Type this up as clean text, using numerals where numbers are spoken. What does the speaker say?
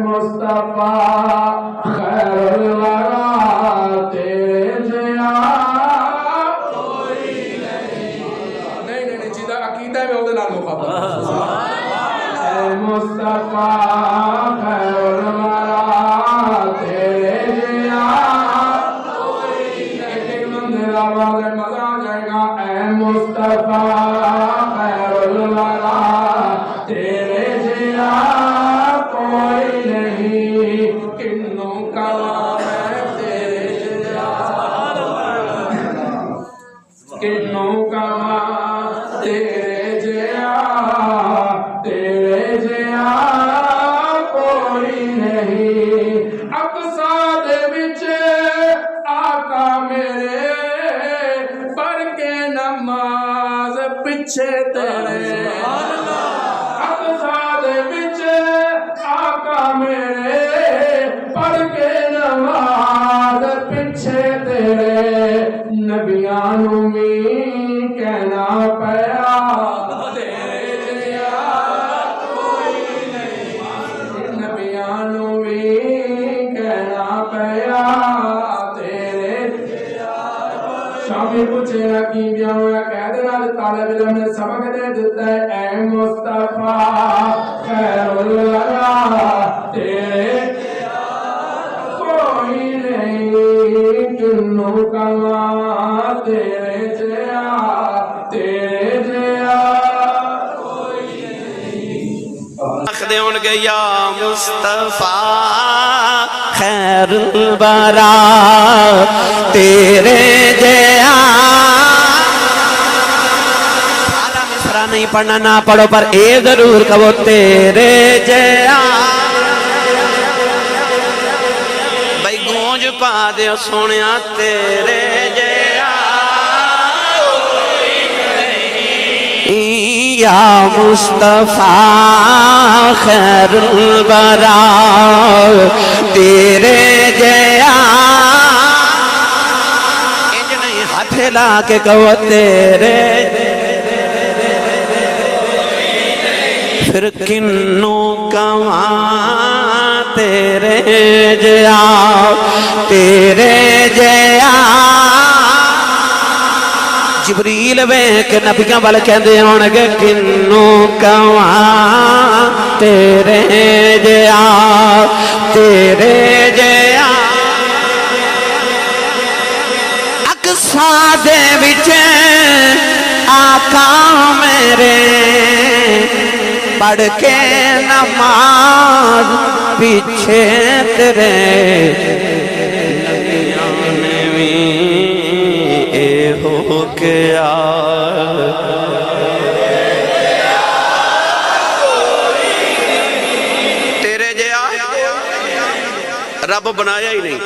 مصطفیٰ خیر الورا تیرے جیا کوئی نہیں جیدہ عقیدہ میں ہوتے نال مخابر اے مصطفیٰ خیر الورا تیرے جیا کوئی نہیں ایک مندر آواز مزہ آ جائے گا اے مصطفیٰ خیر الورا تیرے جیا کوئی نہیں کنوں کا ہے تیرے جیا کنوں کا تیرے جیا کوئی نہیں اقصا دے وچ آقا میرے پڑھ کے نماز پیچھے تیرے اقصا دے وچ آقا میرے پڑھ کے نماز پیچھے تیرے نبیاں نوں وی کہنا پیا تیرے جیا کوئی نہیں نبیاں نوں وی کہنا پیا تیرے جیا شامی پوچھے گا کی بیاں ہویا کہہ دینا طالب علم نے سبق دے دیتا ہے اے مصطفیٰ خیر الورا تیرے کوئی نہیں کنوں کا تیرے جیا کوئی نہیں اخدے انگے یا مصطفیٰ خیر الورا تیرے جیا سارا مصرع نہیں پڑھنا نہ پڑھو پر اے ضرور کہو تیرے جیا بھائی گونج پا دے سونیا تیرے جیا یا مصطفیٰ خیر الورا تیرے جیا انج نہیں ہاتھ لا کے کہو تیرے پھر کنوں کواں تیرے جیا جبریل ویکھ نبیاں وال کہندے ہونگے کنوں کواں تیرے جیا اقصا دے وچ آقا میرے پڑھ کے نماز پیچھے تیرے نبیاں نے بھی اے ہو کیا تیرے جیا رب بنایا ہی نہیں